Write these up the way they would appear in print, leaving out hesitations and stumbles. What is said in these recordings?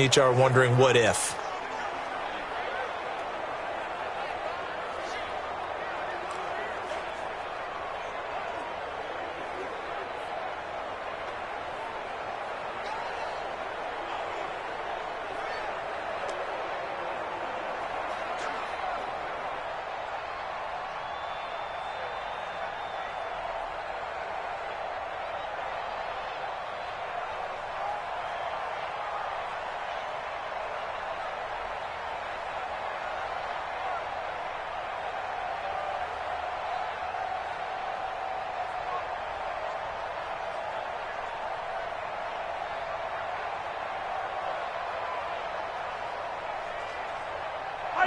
Each are wondering what if.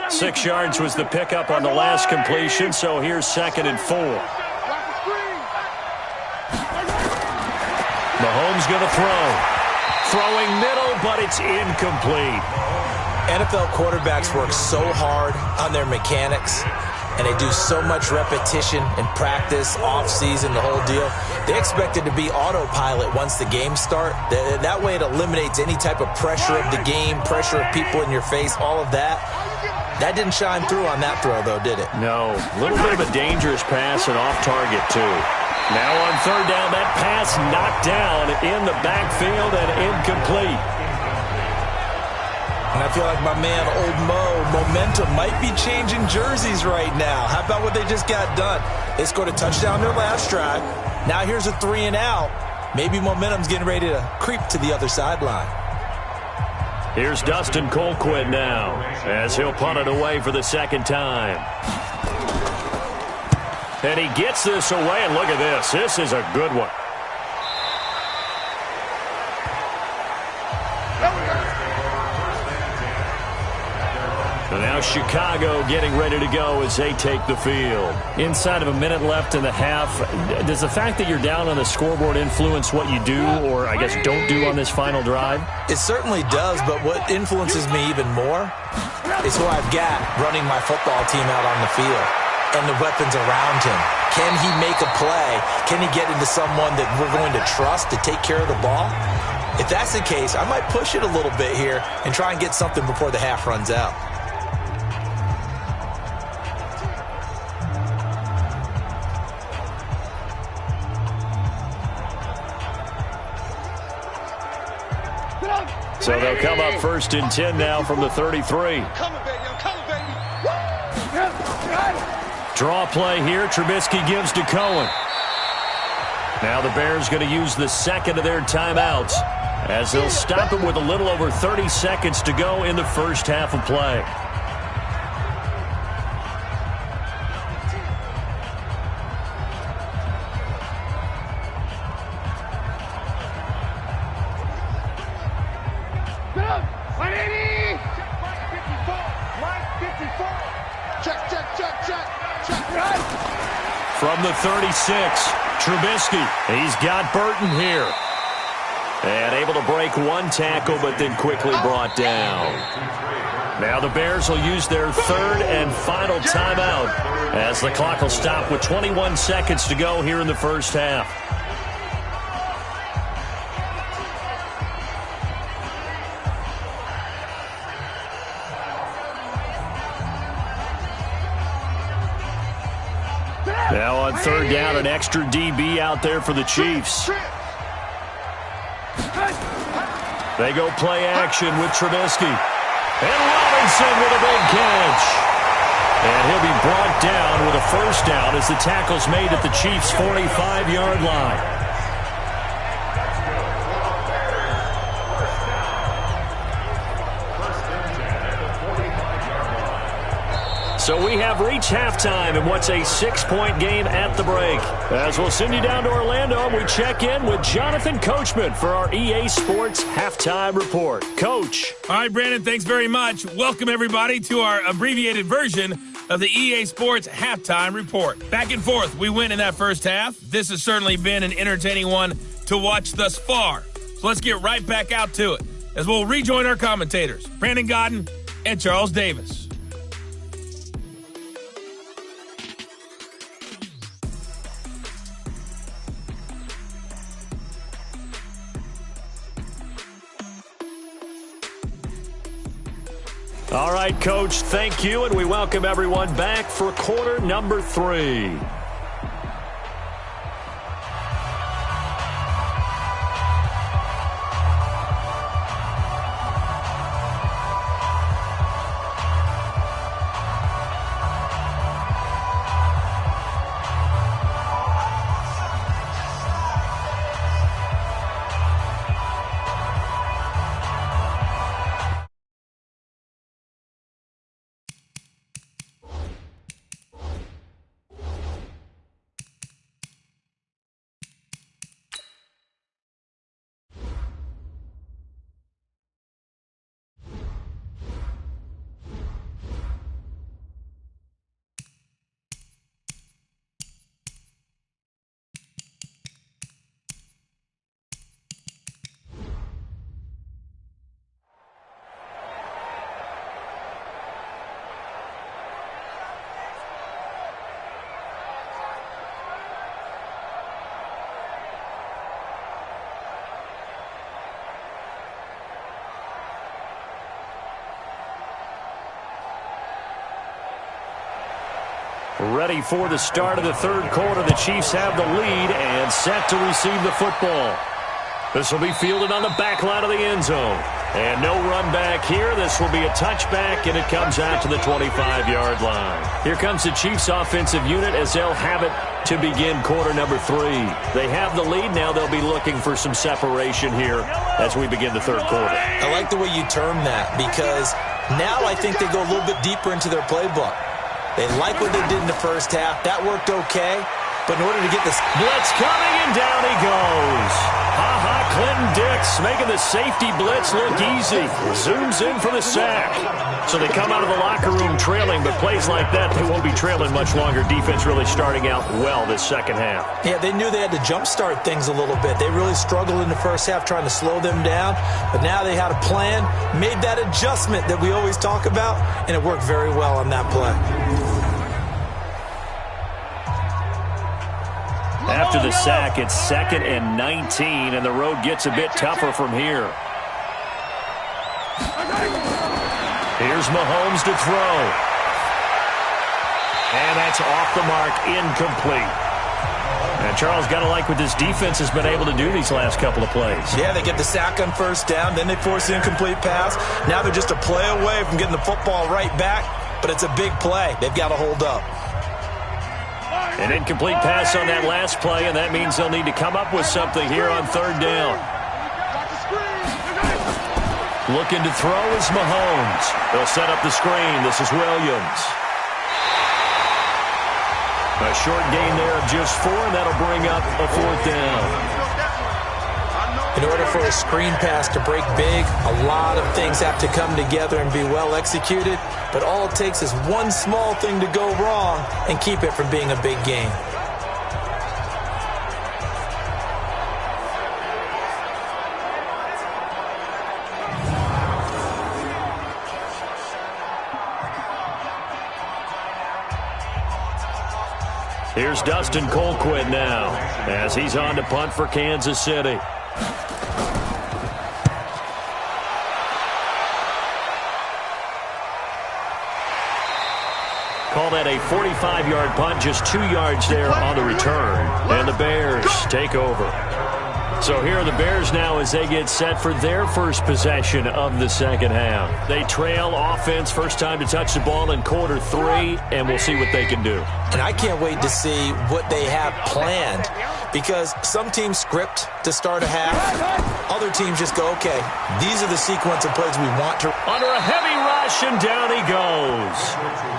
Six yards was the pickup on the last completion, so here's 2nd and 4. Mahomes going to throw. Throwing middle, but it's incomplete. NFL quarterbacks work so hard on their mechanics, and they do so much repetition and practice, off-season, the whole deal. They expect it to be autopilot once the games start. That way it eliminates any type of pressure of the game, pressure of people in your face, all of that. That didn't shine through on that throw, though, did it? No. A little bit of a dangerous pass and off target, too. Now on 3rd down, that pass knocked down in the backfield and incomplete. And I feel like my man, Old Mo, momentum might be changing jerseys right now. How about what they just got done? They scored a touchdown their last drive. Now here's a 3 and out. Maybe momentum's getting ready to creep to the other sideline. Here's Dustin Colquitt now, as he'll punt it away for the 2nd time. And he gets this away, and look at this. This is a good one. And now Chicago getting ready to go as they take the field. Inside of a minute left in the half, does the fact that you're down on the scoreboard influence what you do, or I guess don't do on this final drive? It certainly does, but what influences me even more is who I've got running my football team out on the field and the weapons around him. Can he make a play? Can he get into someone that we're going to trust to take care of the ball? If that's the case, I might push it a little bit here and try and get something before the half runs out. So they'll come up 1st and 10 now from the 33. Draw play here. Trubisky gives to Cohen. Now the Bears going to use the 2nd of their timeouts as they'll stop it with a little over 30 seconds to go in the first half of play. From the 36, Trubisky. He's got Burton here. And able to break one tackle, but then quickly brought down. Now the Bears will use their 3rd and final timeout as the clock will stop with 21 seconds to go here in the first half. Now on 3rd down, an extra DB out there for the Chiefs. They go play action with Trubisky. And Robinson with a big catch. And he'll be brought down with a 1st down as the tackle's made at the Chiefs' 45-yard line. So we have reached halftime in what's a 6-point game at the break. As we'll send you down to Orlando, we check in with Jonathan Coachman for our EA Sports Halftime Report. Coach. All right, Brandon, thanks very much. Welcome, everybody, to our abbreviated version of the EA Sports Halftime Report. Back and forth, we win in that first half. This has certainly been an entertaining one to watch thus far. So let's get right back out to it as we'll rejoin our commentators, Brandon Godden and Charles Davis. All right, Coach, thank you, and we welcome everyone back for quarter number 3. Ready for the start of the third quarter. The Chiefs have the lead and set to receive the football. This will be fielded on the back line of the end zone. And no run back here. This will be a touchback, and it comes out to the 25-yard line. Here comes the Chiefs offensive unit as they'll have it to begin quarter number 3. They have the lead. Now they'll be looking for some separation here as we begin the third quarter. I like the way you term that, because now I think they go a little bit deeper into their playbook. They like what they did in the first half. That worked okay. But in order to get this blitz coming, and down he goes. Clinton Dix making the safety blitz look easy. Zooms in for the sack. So they come out of the locker room trailing, but plays like that, they won't be trailing much longer. Defense really starting out well this second half. Yeah, they knew they had to jumpstart things a little bit. They really struggled in the first half trying to slow them down, but now they had a plan, made that adjustment that we always talk about, and it worked very well on that play. After the sack, it's 2nd and 19, and the road gets a bit tougher from here. Here's Mahomes to throw. And that's off the mark, incomplete. And Charles, got to like what this defense has been able to do these last couple of plays. Yeah, they get the sack on first down, then they force the incomplete pass. Now they're just a play away from getting the football right back, but it's a big play. They've got to hold up. An incomplete pass on that last play, and that means they'll need to come up with something here on third down. Looking to throw is Mahomes. They'll set up the screen. This is Williams. A short gain there of just 4, and that'll bring up a 4th down. In order for a screen pass to break big, a lot of things have to come together and be well executed. But all it takes is one small thing to go wrong and keep it from being a big gain. Here's Dustin Colquitt now as he's on to punt for Kansas City. Call that a 45-yard punt, just 2 yards there on the return. And the Bears take over. So here are the Bears now as they get set for their first possession of the second half. They trail offense, first time to touch the ball in quarter 3, and we'll see what they can do. And I can't wait to see what they have planned, because some teams script to start a half. Other teams just go, okay, these are the sequence of plays we want to. Under a heavy rush, and down he goes.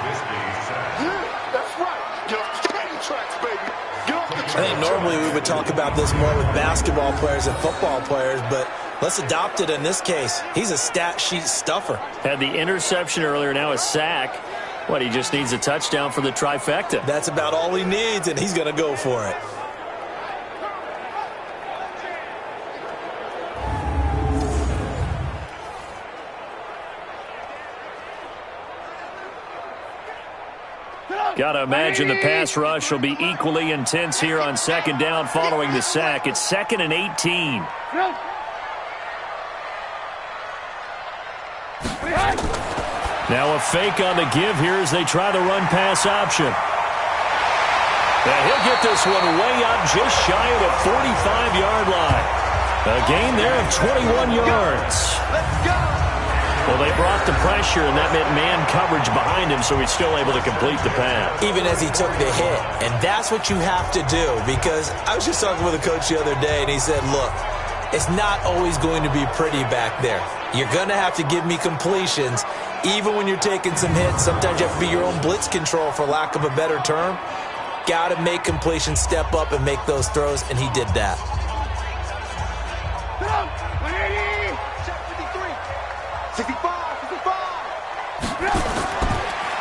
I think normally we would talk about this more with basketball players and football players, but let's adopt it in this case. He's a stat sheet stuffer. Had the interception earlier, now a sack. What, he just needs a touchdown for the trifecta. That's about all he needs, and he's going to go for it. Got to imagine the pass rush will be equally intense here on second down following the sack. It's 2nd and 18. Now a fake on the give here as they try the run-pass option. And he'll get this one way up just shy of the 45-yard line. A gain there of 21 yards. Let's go. Well, they brought the pressure, and that meant man coverage behind him, so he's still able to complete the pass. Even as he took the hit. And that's what you have to do, because I was just talking with a coach the other day, and he said, look, it's not always going to be pretty back there. You're going to have to give me completions, even when you're taking some hits. Sometimes you have to be your own blitz control, for lack of a better term. Got to make completions, step up, and make those throws, and he did that.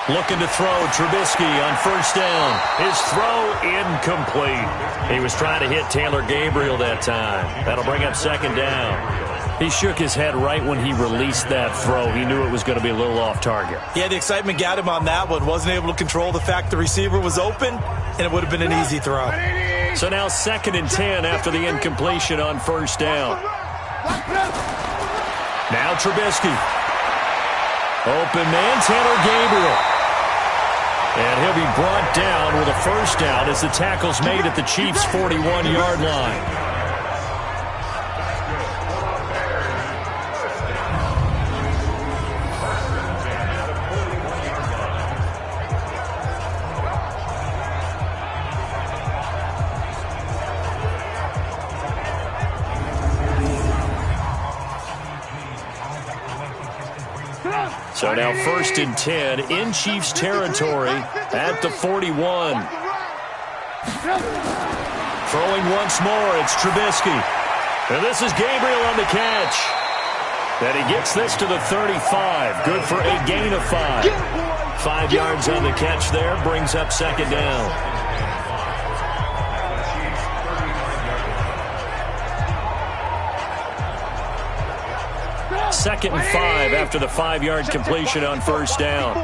Looking to throw, Trubisky on first down. His throw incomplete. He was trying to hit Taylor Gabriel that time. That'll bring up second down. He shook his head right when he released that throw. He knew it was going to be a little off target. Yeah, the excitement got him on that one. Wasn't able to control the fact the receiver was open, and it would have been an easy throw. So now 2nd and 10 after the incompletion on first down. Now Trubisky. Open man, Taylor Gabriel. And he'll be brought down with a first down as the tackle's made at the Chiefs' 41-yard line. So now 1st and 10 in Chiefs territory at the 41. Throwing once more, it's Trubisky. And this is Gabriel on the catch. And he gets this to the 35. Good for a gain of 5. 5 yards on the catch there, brings up second down. 2nd and 5 after the 5-yard completion on first down.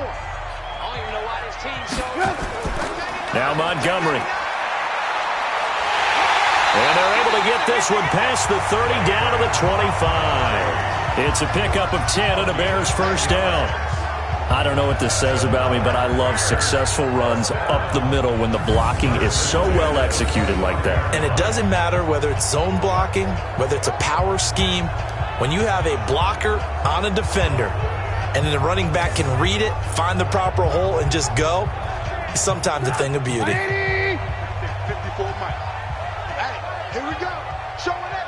Now Montgomery. And they're able to get this one past the 30 down to the 25. It's a pickup of 10 and a Bears first down. I don't know what this says about me, but I love successful runs up the middle when the blocking is so well executed like that. And it doesn't matter whether it's zone blocking, whether it's a power scheme. When you have a blocker on a defender and then the running back can read it, find the proper hole, and just go, it's sometimes a thing of beauty. 54 Mike. Hey, here we go. Showing it.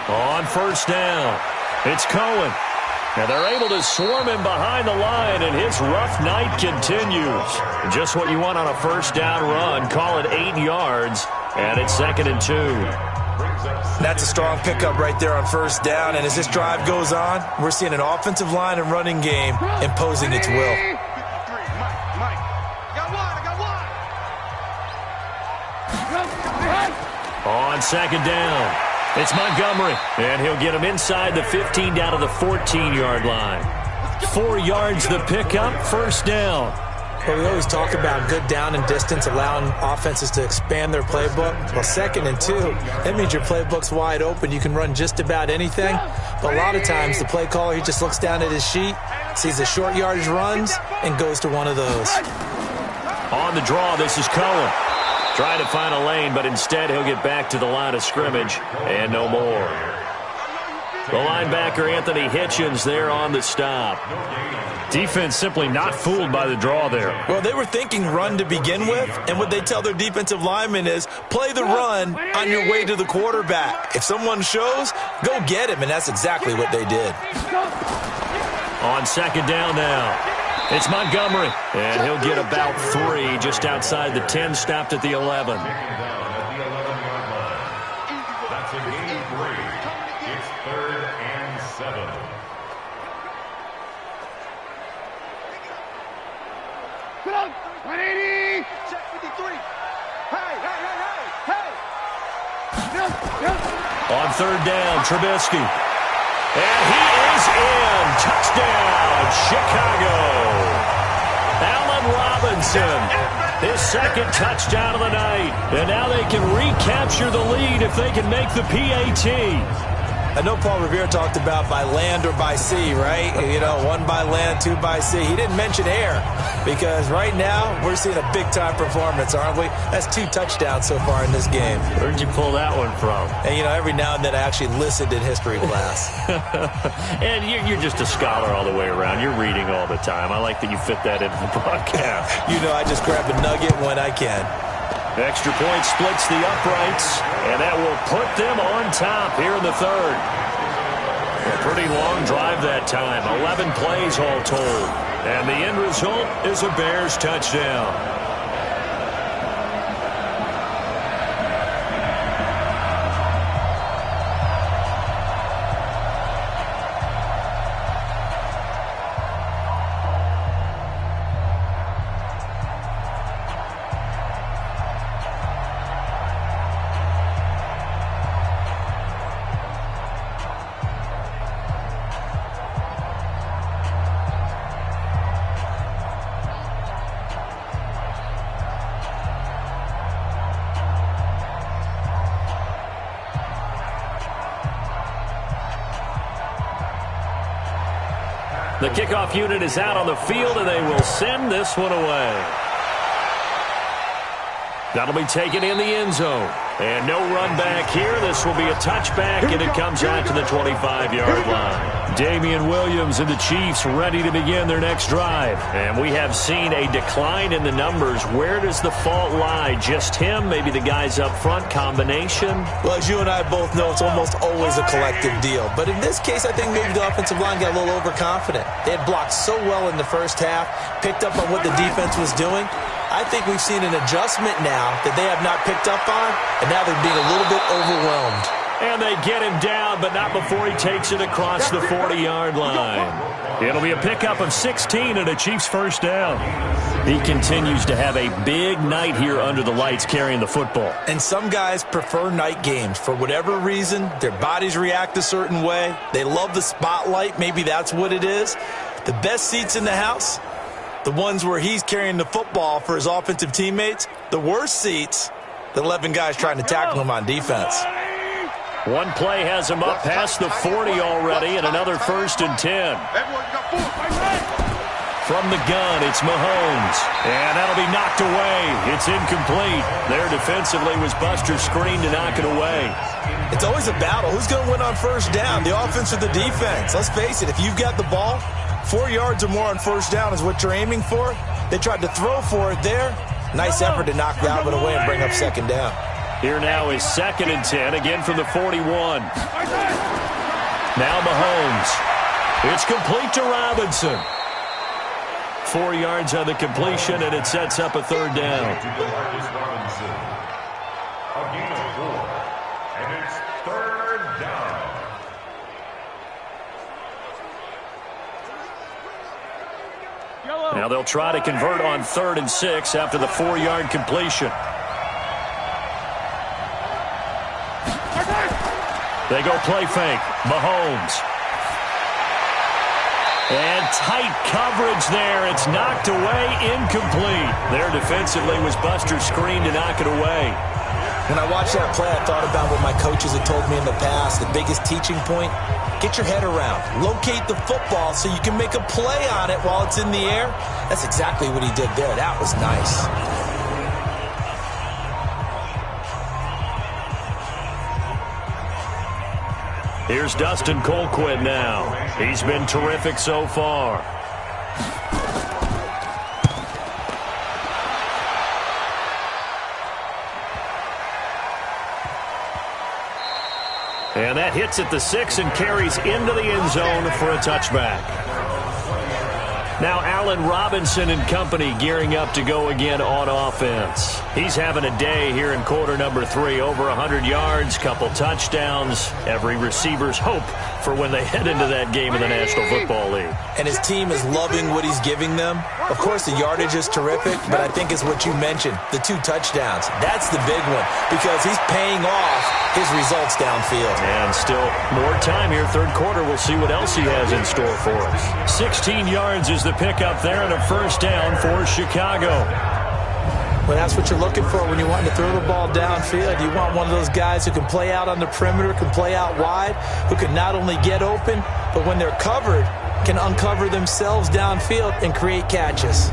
On first down, it's Cohen. Now they're able to swarm him behind the line, and his rough night continues. Just what you want on a first down run. Call it 8 yards, and it's 2nd and 2. That's a strong pickup right there on first down, and as this drive goes on, we're seeing an offensive line and running game imposing its will. 53, Mike. On second down, it's Montgomery, and he'll get him inside the 15 down to the 14-yard line. 4 yards the pickup, first down. Well, we always talk about good down and distance, allowing offenses to expand their playbook. Well, 2nd and 2, that means your playbook's wide open. You can run just about anything. But a lot of times, the play caller, he just looks down at his sheet, sees the short yardage runs, and goes to one of those. On the draw, this is Cohen. Trying to find a lane, but instead he'll get back to the line of scrimmage, and no more. The linebacker, Anthony Hitchens, there on the stop. Defense simply not fooled by the draw there. Well, they were thinking run to begin with, and what they tell their defensive linemen is play the run on your way to the quarterback. If someone shows, go get him, and that's exactly what they did. On second down now, it's Montgomery, and he'll get about 3 just outside the 10, stopped at the 11. That's a gain of 3. It's 3rd and 7. Get up, 180. Check 53. Hey. On third down, Trubisky. And he is in. Touchdown, Chicago. Allen Robinson, his 2nd touchdown of the night. And now they can recapture the lead if they can make the PAT. I know Paul Revere talked about by land or by sea, right? You know, 1 by land, 2 by sea. He didn't mention air because right now we're seeing a big-time performance, aren't we? That's 2 touchdowns so far in this game. Where'd you pull that one from? And, you know, every now and then I actually listened in history class. And you're just a scholar all the way around. You're reading all the time. I like that you fit that into the broadcast. You know, I just grab a nugget when I can. Extra point splits the uprights, and that will put them on top here in the third. A pretty long drive that time, 11 plays all told. And the end result is a Bears touchdown. The kickoff unit is out on the field, and they will send this one away. That'll be taken in the end zone. And no run back here. This will be a touchback, and it comes out to the 25-yard line. Damian Williams and the Chiefs ready to begin their next drive. And we have seen a decline in the numbers. Where does the fault lie? Just him? Maybe the guys up front? Combination? Well, as you and I both know, it's almost always a collective deal. But in this case, I think maybe the offensive line got a little overconfident. They had blocked so well in the first half, picked up on what the defense was doing. I think we've seen an adjustment now that they have not picked up on, and now they're being a little bit overwhelmed. And they get him down, but not before he takes it across the 40-yard line. It'll be a pickup of 16 and a Chiefs first down. He continues to have a big night here under the lights carrying the football. And some guys prefer night games. For whatever reason, their bodies react a certain way. They love the spotlight. Maybe that's what it is. The best seats in the house, the ones where he's carrying the football for his offensive teammates. The worst seats, the 11 guys trying to tackle him on defense. One play has him up past the 40 already, and another 1st and 10. From the gun, it's Mahomes. And that'll be knocked away. It's incomplete. There defensively was Buster's screen to knock it away. It's always a battle. Who's going to win on first down, the offense or the defense? Let's face it, if you've got the ball, 4 yards or more on first down is what you're aiming for. They tried to throw for it there. Nice effort to knock that one away and bring up second down. Here now is 2nd and 10, again from the 41. Now Mahomes. It's complete to Robinson. 4 yards on the completion, and it sets up a third down. A gain of 4, and it's 3rd down. Now they'll try to convert on 3rd and 6 after the 4-yard completion. They go play fake. Mahomes. And tight coverage there. It's knocked away, incomplete. There defensively was Buster's screen to knock it away. When I watched that play, I thought about what my coaches had told me in the past. The biggest teaching point, get your head around. Locate the football so you can make a play on it while it's in the air. That's exactly what he did there. That was nice. Here's Dustin Colquitt now. He's been terrific so far. And that hits at the 6 and carries into the end zone for a touchback. Now Allen Robinson and company gearing up to go again on offense. He's having a day here in quarter number 3. Over 100 yards, couple touchdowns. Every receiver's hope for when they head into that game in the National Football League. And his team is loving what he's giving them. Of course, the yardage is terrific, but I think it's what you mentioned, the 2 touchdowns. That's the big one because he's paying off his results downfield. And still more time here. Third quarter, we'll see what else he has in store for us. 16 yards is the pickup there and a first down for Chicago. Well, that's what you're looking for when you're wanting to throw the ball downfield. You want one of those guys who can play out on the perimeter, can play out wide, who can not only get open, but when they're covered, can uncover themselves downfield and create catches.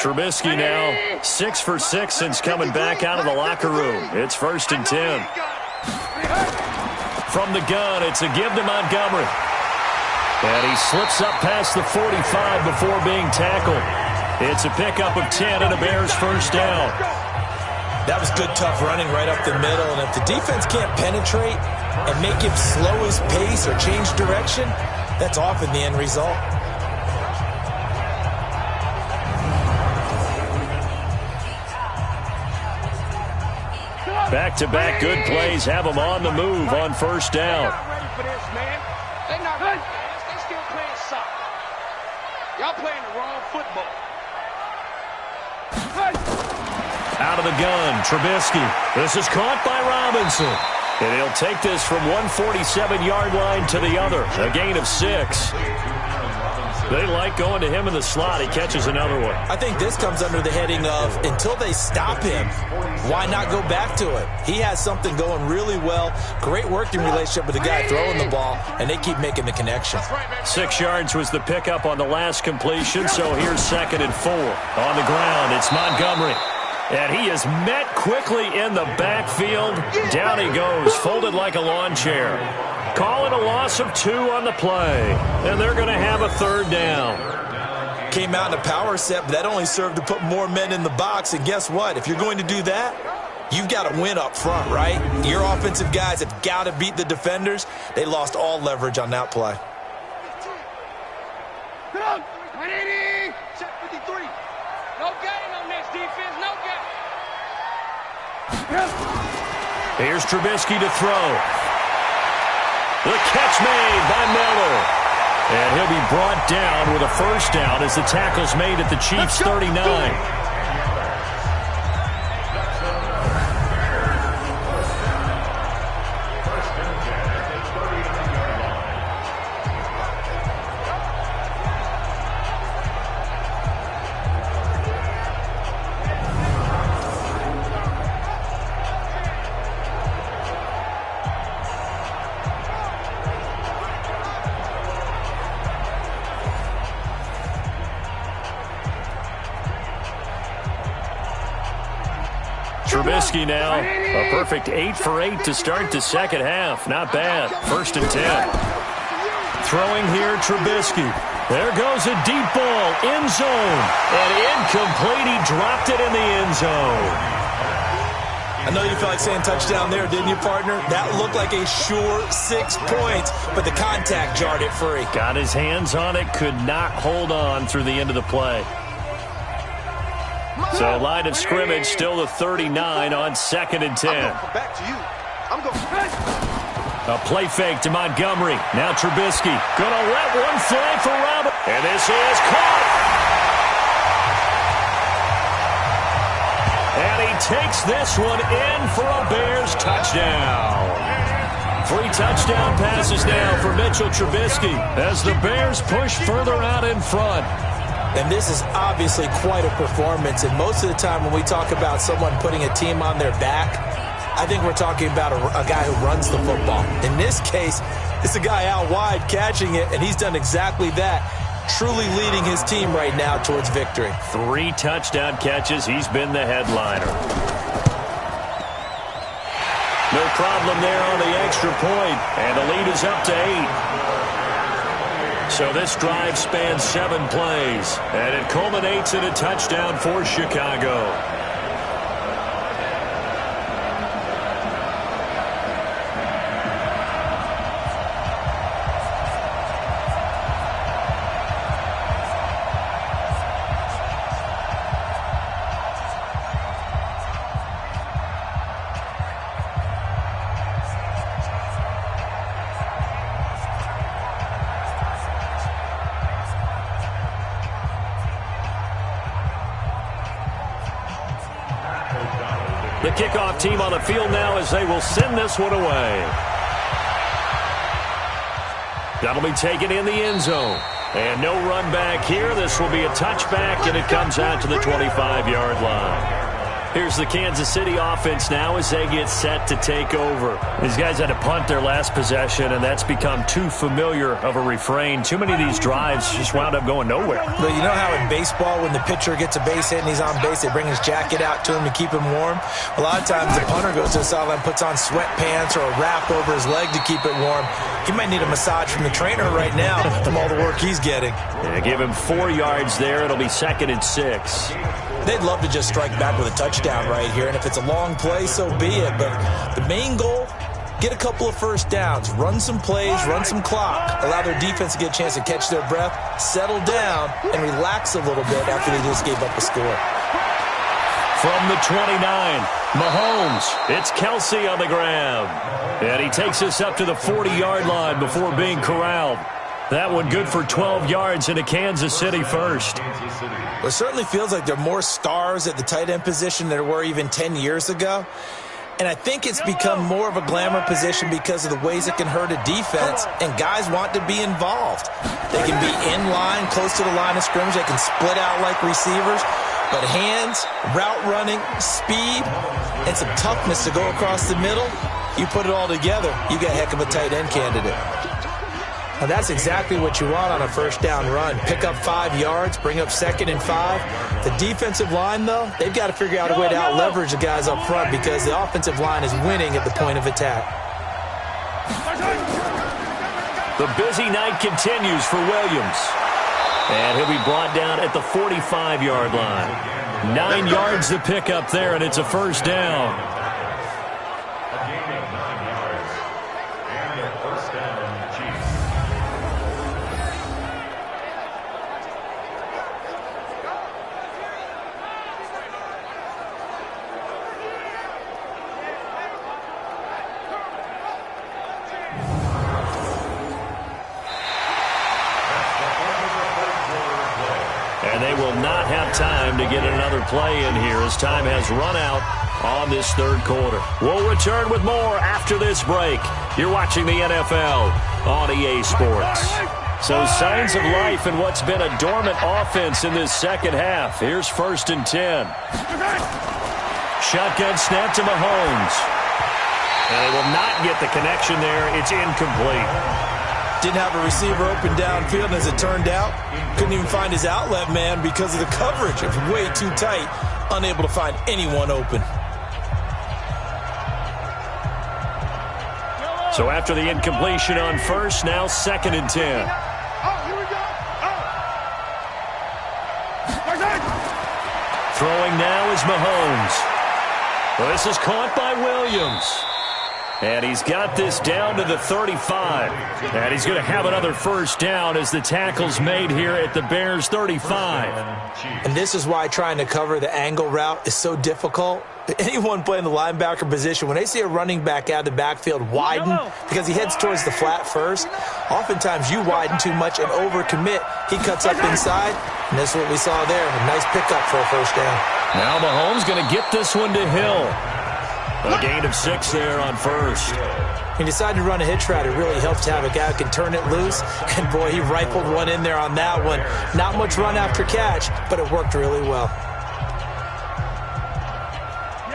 Trubisky now 6 for 6 since coming back out of the locker room. It's 1st and 10. From the gun, it's a give to Montgomery. And he slips up past the 45 before being tackled. It's a pickup of 10 and a Bears first down. That was good, tough running right up the middle. And if the defense can't penetrate and make him slow his pace or change direction, that's often the end result. Back-to-back good plays have them on the move on first down. They're not ready for this, man. They're not ready for this. They're still playing soccer. Y'all playing the wrong football. Out of the gun, Trubisky. This is caught by Robinson. And he'll take this from 147-yard line to the other. A gain of 6. They like going to him in the slot. He catches another one. I think this comes under the heading of until they stop him, why not go back to it? He has something going really well. Great working relationship with the guy throwing the ball, and they keep making the connection. 6 yards was the pickup on the last completion, so here's 2nd and 4. On the ground, it's Montgomery. And he is met quickly in the backfield. Down he goes, folded like a lawn chair. Call it a loss of 2 on the play. And they're going to have a 3rd down. Came out in a power set, but that only served to put more men in the box. And guess what? If you're going to do that, you've got to win up front, right? Your offensive guys have got to beat the defenders. They lost all leverage on that play. Get up! 180! Check 53. No gain on this defense. No gain. Here's Trubisky to throw. The catch made by Miller. And he'll be brought down with a first down as the tackle's made at the Chiefs' 39. Trubisky now, a perfect 8 for 8 to start the second half. Not bad. 1st and 10. Throwing here, Trubisky. There goes a deep ball, end zone. And incomplete, he dropped it in the end zone. I know you felt like saying touchdown there, didn't you, partner? That looked like a sure 6 points, but the contact jarred it free. Got his hands on it, could not hold on through the end of the play. So line of scrimmage still the 39 on 2nd and 10. Back to you. I'm going. A play fake to Montgomery. Now Trubisky gonna let one fly for Robert. And this is caught. And he takes this one in for a Bears touchdown. 3 touchdown passes now for Mitchell Trubisky as the Bears push further out in front. And this is obviously quite a performance. And most of the time when we talk about someone putting a team on their back, I think we're talking about a guy who runs the football. In this case, it's a guy out wide catching it, and he's done exactly that, truly leading his team right now towards victory. 3 touchdown catches. He's been the headliner. No problem there on the extra point, and the lead is up to 8. So this drive spans 7 plays, and it culminates in a touchdown for Chicago. The kickoff team on the field now as they will send this one away. That'll be taken in the end zone. And no run back here. This will be a touchback, and it comes out to the 25-yard line. Here's the Kansas City offense now as they get set to take over. These guys had to punt their last possession, and that's become too familiar of a refrain. Too many of these drives just wound up going nowhere. But you know how in baseball, when the pitcher gets a base hit and he's on base, they bring his jacket out to him to keep him warm? A lot of times the punter goes to the sideline, puts on sweatpants or a wrap over his leg to keep it warm. He might need a massage from the trainer right now from all the work he's getting. Yeah, give him 4 yards there. It'll be 2nd and 6. They'd love to just strike back with a touchdown right here, and if it's a long play, so be it. But the main goal, get a couple of first downs, run some plays, run some clock, allow their defense to get a chance to catch their breath, settle down, and relax a little bit after they just gave up a score. From the 29, Mahomes. It's Kelsey on the grab. And he takes us up to the 40-yard line before being corralled. That one good for 12 yards into Kansas City first. Well, it certainly feels like there are more stars at the tight end position than there were even 10 years ago. And I think it's become more of a glamour position because of the ways it can hurt a defense, and guys want to be involved. They can be in line, close to the line of scrimmage. They can split out like receivers. But hands, route running, speed, and some toughness to go across the middle, you put it all together, you got a heck of a tight end candidate. And that's exactly what you want on a first down run. Pick up 5 yards, bring up 2nd and 5. The defensive line, though, they've got to figure out a way to out-leverage the guys up front because the offensive line is winning at the point of attack. The busy night continues for Williams. And he'll be brought down at the 45-yard line. 9 yards to pick up there, and it's a first down. A gain of 9 yards. And a first down, Chiefs. And they will not have time to get another play in here as time has run out on this third quarter. We'll return with more after this break. You're watching the NFL on EA Sports. So signs of life in what's been a dormant offense in this second half. Here's 1st and 10. Shotgun snap to Mahomes. And they will not get the connection there. It's incomplete. Didn't have a receiver open downfield, and as it turned out, couldn't even find his outlet man because of the coverage. It was way too tight, unable to find anyone open. So after the incompletion on first, now 2nd and 10. Throwing now is Mahomes. Well, this is caught by Williams. And he's got this down to the 35. And he's going to have another first down as the tackle's made here at the Bears' 35. And this is why trying to cover the angle route is so difficult. Anyone playing the linebacker position, when they see a running back out of the backfield widen because he heads towards the flat first, oftentimes you widen too much and overcommit. He cuts up inside, and this is what we saw there. A nice pickup for a first down. Now Mahomes going to get this one to Hill. A gain of 6 there on first. He decided to run a hitch route. It really helps to have a guy who can turn it loose. And, boy, he rifled one in there on that one. Not much run after catch, but it worked really well.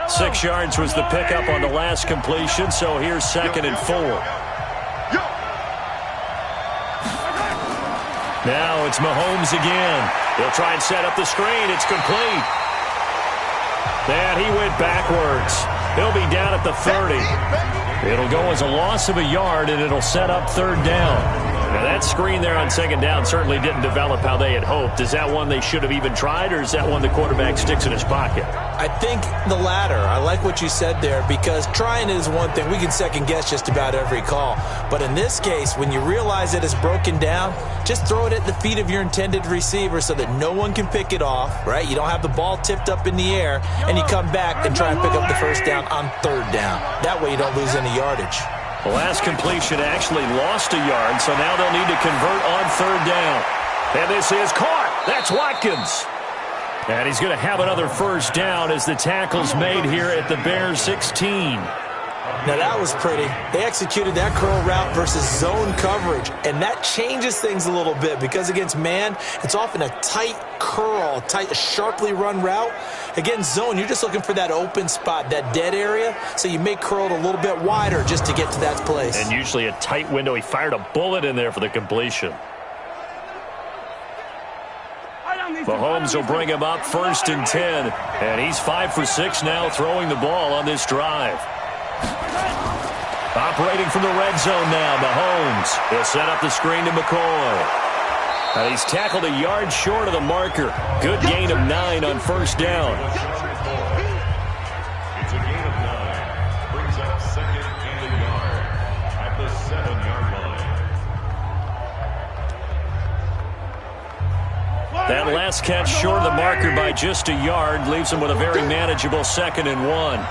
6 yards was the pickup on the last completion, so here's 2nd and 4. Now it's Mahomes again. He'll try and set up the screen. It's complete. And he went backwards. He'll be down at the 30. It'll go as a loss of a yard, and it'll set up 3rd down. Now, that screen there on 2nd down certainly didn't develop how they had hoped. Is that one they should have even tried, or is that one the quarterback sticks in his pocket? I think the latter. I like what you said there because trying is one thing. We can second-guess just about every call. But in this case, when you realize it is broken down, just throw it at the feet of your intended receiver so that no one can pick it off, right? You don't have the ball tipped up in the air, and you come back and try and pick up the first down on 3rd down. That way you don't lose any yardage. The last completion actually lost a yard, so now they'll need to convert on 3rd down. And this is caught. That's Watkins. And he's going to have another first down as the tackle's made here at the Bears' 16. Now that was pretty. They executed that curl route versus zone coverage, and that changes things a little bit because against man, it's often a tight curl, tight, sharply run route. Against zone, you're just looking for that open spot, that dead area, so you make curl a little bit wider just to get to that place. And usually a tight window. He fired a bullet in there for the completion. Mahomes will bring him up 1st and 10, and he's 5 for 6 now throwing the ball on this drive. Operating from the red zone now, Mahomes. He'll set up the screen to McCoy. And he's tackled a yard short of the marker. Good gain of 9 on 1st down. It's a gain of 9. Brings up 2nd and a yard at the 7-yard line. That last catch short of the marker by just a yard leaves him with a very manageable 2nd and 1.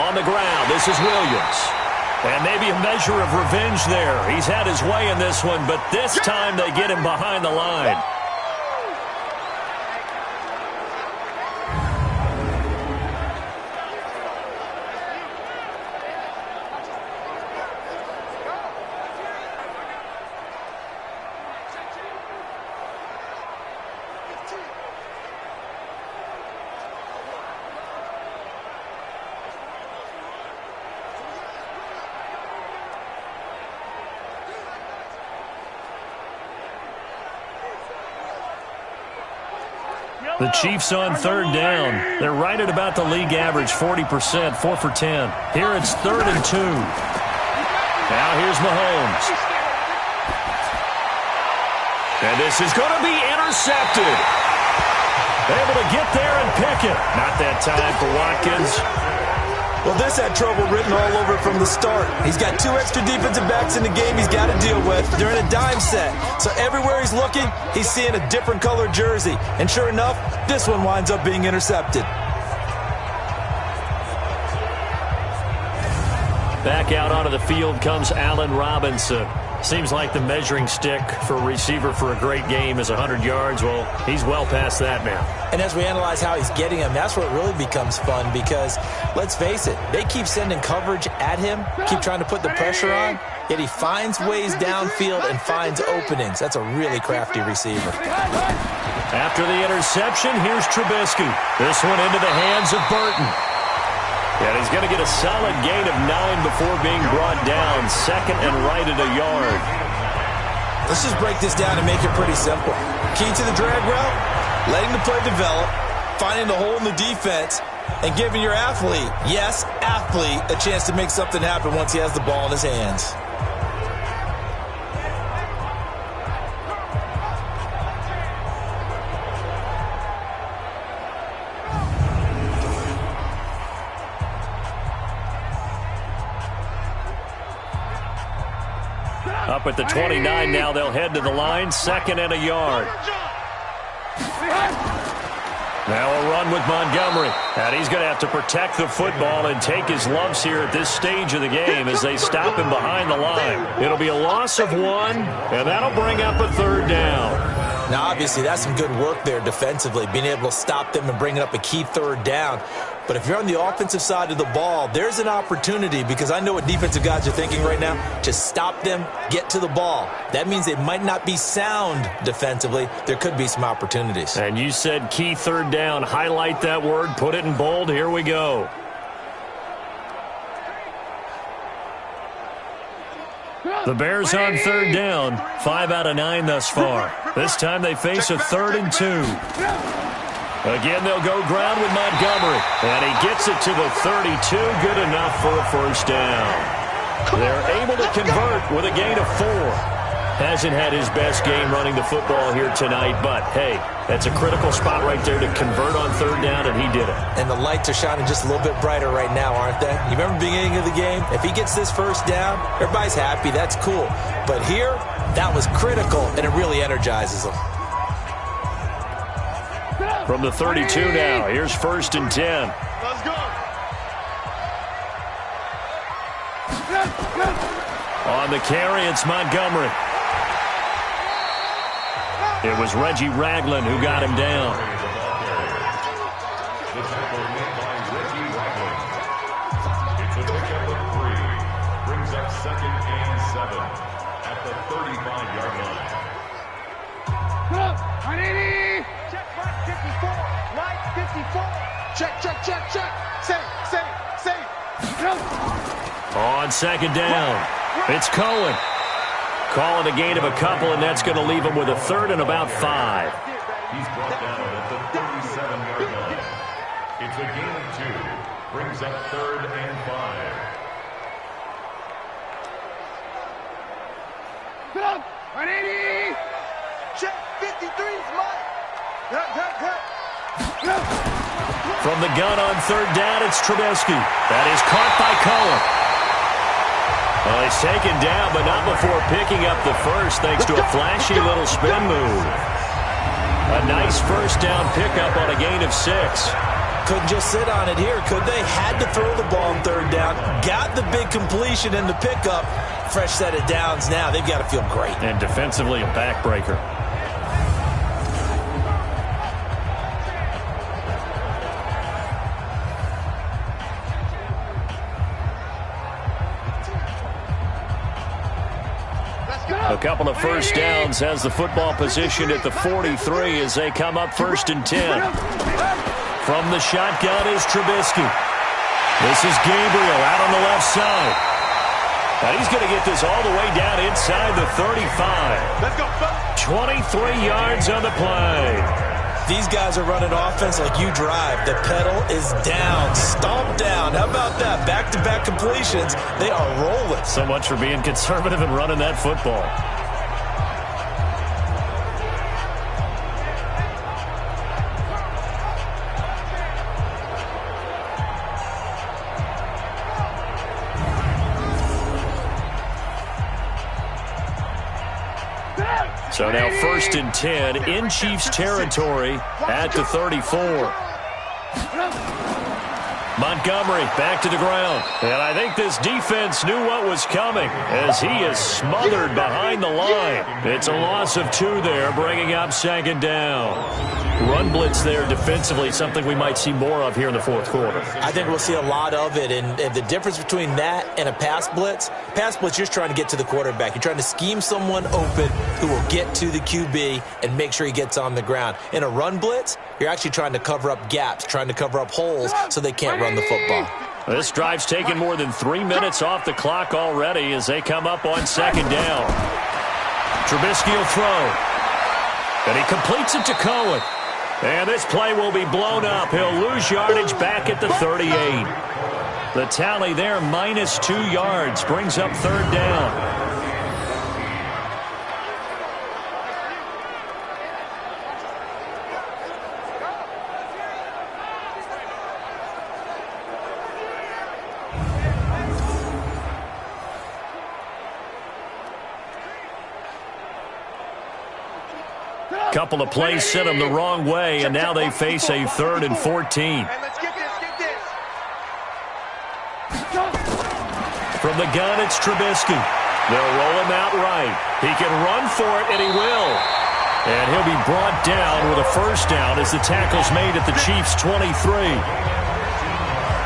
On the ground, this is Williams. And maybe a measure of revenge there. He's had his way in this one, but this time they get him behind the line. The Chiefs on 3rd down. They're right at about the league average, 40%, 4 for 10. Here it's 3rd and 2. Now here's Mahomes. And this is going to be intercepted. Able to get there and pick it. Not that time for Watkins. Well, this had trouble written all over it from the start. He's got 2 extra defensive backs in the game he's got to deal with. They're in a dime set. So everywhere he's looking, he's seeing a different colored jersey. And sure enough, this one winds up being intercepted. Back out onto the field comes Allen Robinson. Seems like the measuring stick for a receiver for a great game is 100 yards. Well, he's well past that now. And as we analyze how he's getting them, that's where it really becomes fun because, let's face it, they keep sending coverage at him, keep trying to put the pressure on, yet he finds ways downfield and finds openings. That's a really crafty receiver. After the interception, here's Trubisky. This one into the hands of Burton. And he's going to get a solid gain of 9 before being brought down. 2nd and right at a yard. Let's just break this down and make it pretty simple. Key to the drag route, letting the play develop, finding the hole in the defense, and giving your athlete, yes, athlete, a chance to make something happen once he has the ball in his hands. Up at the 29 now, they'll head to the line, 2nd and a yard. Now a run with Montgomery. And he's going to have to protect the football and take his lumps here at this stage of the game as they stop him behind the line. It'll be a loss of 1, and that'll bring up a 3rd down. Now, obviously, that's some good work there defensively, being able to stop them and bringing up a key 3rd down. But if you're on the offensive side of the ball, there's an opportunity because I know what defensive guys are thinking right now. Just stop them, get to the ball. That means they might not be sound defensively. There could be some opportunities. And you said key 3rd down. Highlight that word, put it in bold. Here we go. The Bears on 3rd down, 5 out of 9 thus far. This time they face a 3rd and 2. Again, they'll go ground with Montgomery. And he gets it to the 32. Good enough for a 1st down. They're able to convert with a gain of 4. Hasn't had his best game running the football here tonight, but hey, that's a critical spot right there to convert on 3rd down, and he did it. And the lights are shining just a little bit brighter right now, aren't they? You remember the beginning of the game? If he gets this 1st down, everybody's happy. That's cool. But here, that was critical, and it really energizes them. From the 32 now, here's 1st and 10. Let's go. On the carry, it's Montgomery. It was Reggie Ragland who got him down. The tackle made by Reggie Ragland. 7 at the 35-yard line. Check right 54. Right 54. Check. Save. On second down, it's Cohen. Calling a gain of a couple, and that's going to leave him with a third and about 5. He's brought down at the 37-yard line. It's a gain of 2. Brings up 3rd and 5. Get up! 180! Check 53's mine! From the gun on third down, it's Trubisky. That is caught by Cohen. Well, he's taken down, but not before picking up the first, thanks to a flashy little spin move. A nice first down pickup on a gain of 6. Couldn't just sit on it here, could they? Had to throw the ball on third down. Got the big completion in the pickup. Fresh set of downs now. They've got to feel great. And defensively, a backbreaker. A couple of first downs has the football position at the 43 as they come up 1st and 10. From the shotgun is Trubisky. This is Gabriel out on the left side. And he's going to get this all the way down inside the 35. Let's go, 23 yards on the play. These guys are running offense like you drive. The pedal is down, stomped down. How about that? Back-to-back completions. They are rolling. So much for being conservative and running that football. So now 1st and 10 in Chiefs territory at the 34. Montgomery back to the ground. And I think this defense knew what was coming as he is smothered behind the line. It's a loss of 2 there, bringing up 2nd down. Run blitz there defensively, something we might see more of here in the 4th quarter. I think we'll see a lot of it, and the difference between that and a pass blitz, you're just trying to get to the quarterback. You're trying to scheme someone open who will get to the QB and make sure he gets on the ground. In a run blitz, you're actually trying to cover up gaps, trying to cover up holes so they can't run the football. This drive's taken more than 3 minutes off the clock already as they come up on 2nd down. Trubisky will throw. And he completes it to Cohen. And this play will be blown up. He'll lose yardage back at the 38. The tally there, minus 2 yards, brings up 3rd down. Couple of plays sent them the wrong way, and now they face a 3rd and 14. From the gun, it's Trubisky. They'll roll him out right. He can run for it, and he will. And he'll be brought down with a 1st down as the tackle's made at the Chiefs' 23.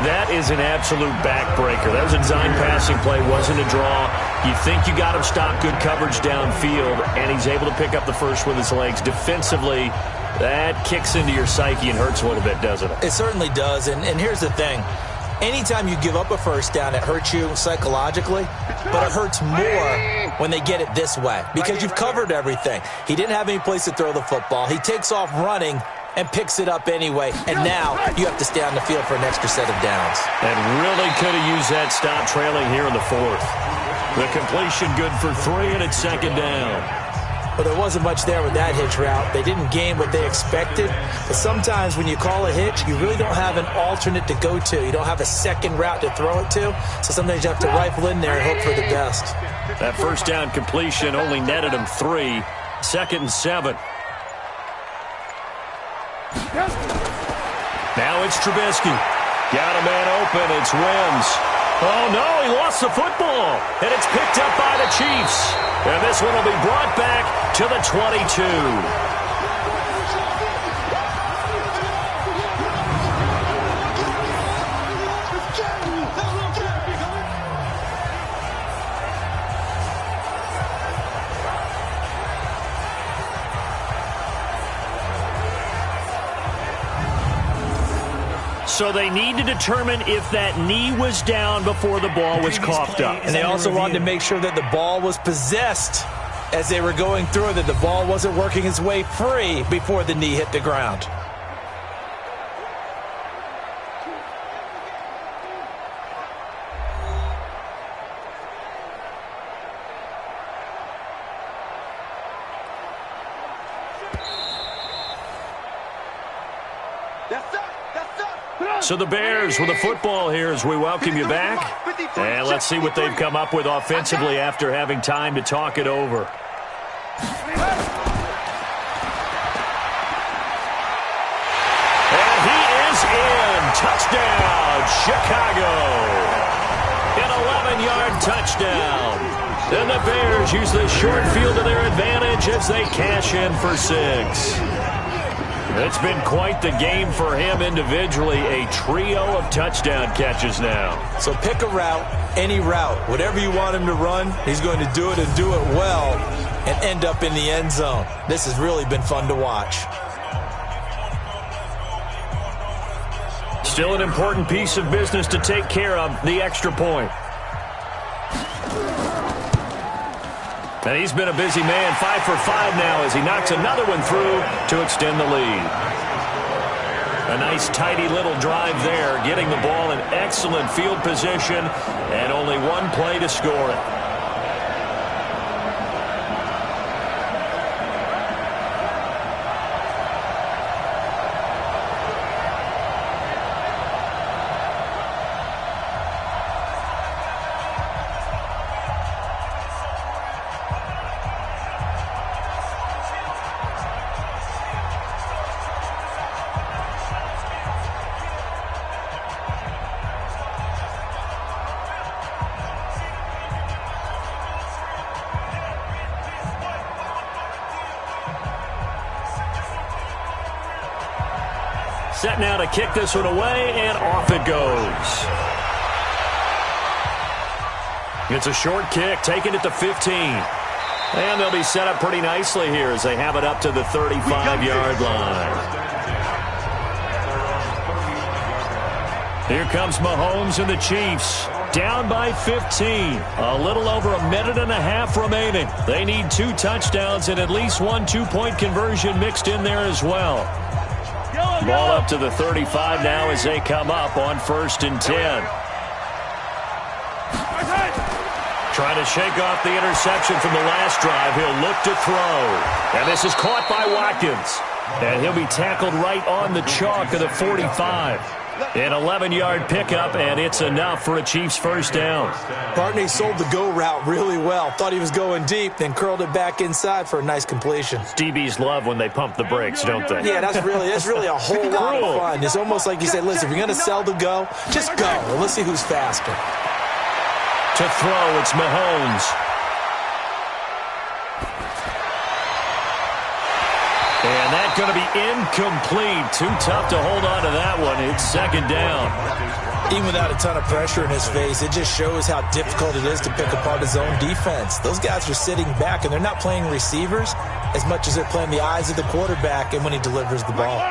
That is an absolute backbreaker. That was a design passing play, wasn't a draw. You think you got him stopped, good coverage downfield, and he's able to pick up the first with his legs. Defensively, that kicks into your psyche and hurts a little bit, doesn't it? It certainly does, and here's the thing. Anytime you give up a 1st down, it hurts you psychologically, but it hurts more when they get it this way because you've covered everything. He didn't have any place to throw the football. He takes off running and picks it up anyway, and now you have to stay on the field for an extra set of downs. And really could have used that stop trailing here in the 4th. The completion good for 3, and it's 2nd down. Well, there wasn't much there with that hitch route. They didn't gain what they expected. But sometimes when you call a hitch, you really don't have an alternate to go to. You don't have a second route to throw it to. So sometimes you have to rifle in there and hope for the best. That 1st down completion only netted him 3. 2nd and 7. Now it's Trubisky. Got a man open. It's Wims. Oh, no, he lost the football. And it's picked up by the Chiefs. And this one will be brought back to the 22. So they need to determine if that knee was down before the ball was coughed up. And they also wanted to make sure that the ball was possessed as they were going through, that the ball wasn't working its way free before the knee hit the ground. So the Bears with the football here as we welcome you back. And let's see what they've come up with offensively after having time to talk it over. And he is in. Touchdown, Chicago. An 11-yard touchdown. And the Bears use the short field to their advantage as they cash in for 6. It's been quite the game for him individually. A trio of touchdown catches now. So pick a route, any route. Whatever you want him to run, he's going to do it and do it well and end up in the end zone. This has really been fun to watch. Still an important piece of business to take care of, the extra point. And he's been a busy man, 5 for 5 now as he knocks another one through to extend the lead. A nice, tidy little drive there, getting the ball in excellent field position, and only one play to score it. Set now to kick this one away, and off it goes. It's a short kick, taking it to 15. And they'll be set up pretty nicely here as they have it up to the 35-yard line. Here comes Mahomes and the Chiefs. Down by 15. A little over a minute and a half remaining. They need 2 touchdowns and at least 1 two-point conversion mixed in there as well. Ball up to the 35 now as they come up on 1st and 10. Trying to shake off the interception from the last drive. He'll look to throw. And this is caught by Watkins. And he'll be tackled right on the chalk of the 45. An 11-yard pickup, and it's enough for a Chiefs first down. Barney sold the go route really well. Thought he was going deep, then curled it back inside for a nice completion. DBs love when they pump the brakes, don't they? Yeah, that's really a whole lot of fun. It's almost like you say, listen, if you're going to sell the go, just go. And let's see who's faster. To throw, it's Mahomes. And that's going to be incomplete. Too tough to hold on to that one. It's 2nd down. Even without a ton of pressure in his face, it just shows how difficult it is to pick apart his own defense. Those guys are sitting back, and they're not playing receivers as much as they're playing the eyes of the quarterback and when he delivers the ball.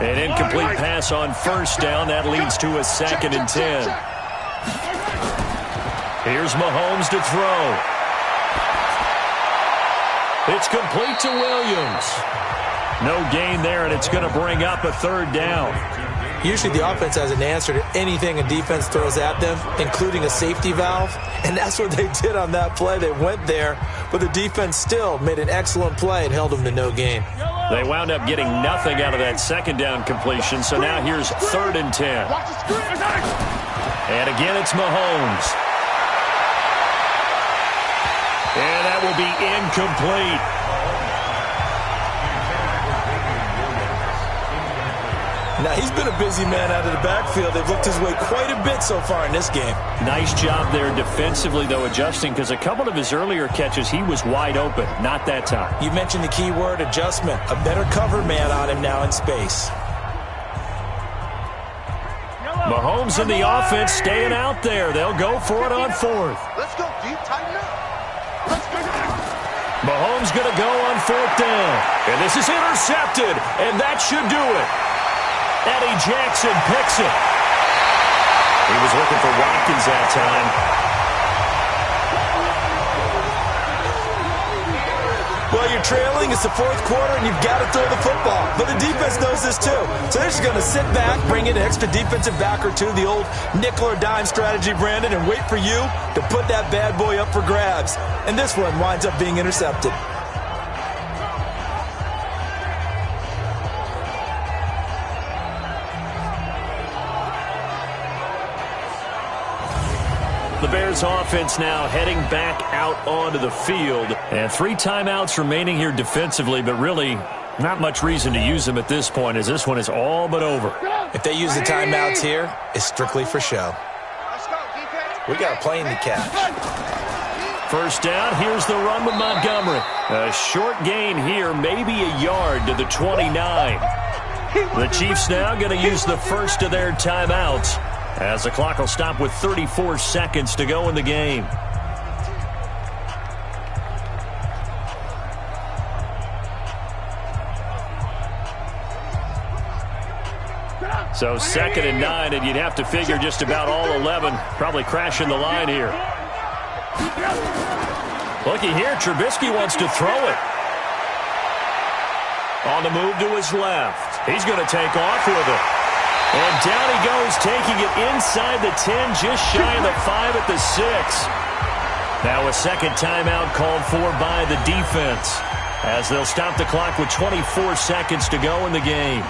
An incomplete pass on 1st down. That leads to a 2nd and 10. Here's Mahomes to throw. It's complete to Williams. No gain there, and it's going to bring up a 3rd down. Usually the offense has an answer to anything a defense throws at them, including a safety valve, and that's what they did on that play. They went there, but the defense still made an excellent play and held them to no gain. They wound up getting nothing out of that 2nd down completion, so now here's 3rd and 10. And again, it's Mahomes. And that will be incomplete. Now, he's been a busy man out of the backfield. They've looked his way quite a bit so far in this game. Nice job there defensively, though, adjusting, because a couple of his earlier catches, he was wide open. Not that time. You mentioned the key word, adjustment. A better cover man on him now in space. Mahomes and the offense staying out there. They'll go for it on 4th. Let's go deep, tighten up. Mahomes going to go on 4th down. And this is intercepted, and that should do it. Eddie Jackson picks it. He was looking for Watkins that time. Well, you're trailing. It's the fourth quarter, and you've got to throw the football. But the defense knows this, too. So they're just going to sit back, bring in an extra defensive back or two, the old nickel or dime strategy, Brandon, and wait for you to put that bad boy up for grabs. And this one winds up being intercepted. The Bears offense now heading back out onto the field. And 3 timeouts remaining here defensively, but really not much reason to use them at this point as this one is all but over. If they use the timeouts here, it's strictly for show. We got a plane to catch. First down, here's the run with Montgomery. A short gain here, maybe a yard to the 29. The Chiefs now going to use the first of their timeouts, as the clock will stop with 34 seconds to go in the game. So 2nd and 9, and you'd have to figure just about all 11 probably crashing the line here. Looky here, Trubisky wants to throw it. On the move to his left. He's going to take off with it. And down he goes, taking it inside the 10, just shy of the 5 at the 6. Now a second timeout called for by the defense, as they'll stop the clock with 24 seconds to go in the game.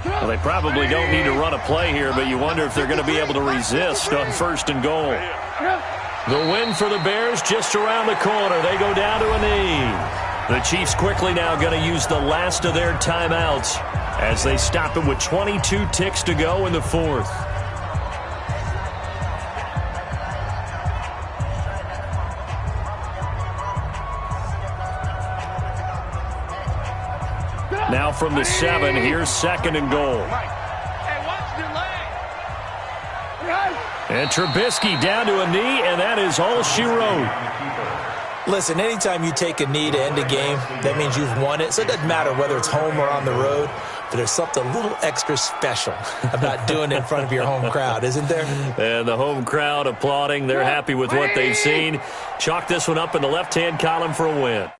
Well, they probably don't need to run a play here, but you wonder if they're going to be able to resist on 1st and goal. The win for the Bears just around the corner. They go down to a knee. The Chiefs quickly now going to use the last of their timeouts as they stop it with 22 ticks to go in the 4th. Now from the 7, here's 2nd and goal. And Trubisky down to a knee, and that is all she wrote. Listen, anytime you take a knee to end a game, that means you've won it. So it doesn't matter whether it's home or on the road, but there's something a little extra special about doing it in front of your home crowd, isn't there? And the home crowd applauding. They're happy with what they've seen. Chalk this one up in the left-hand column for a win.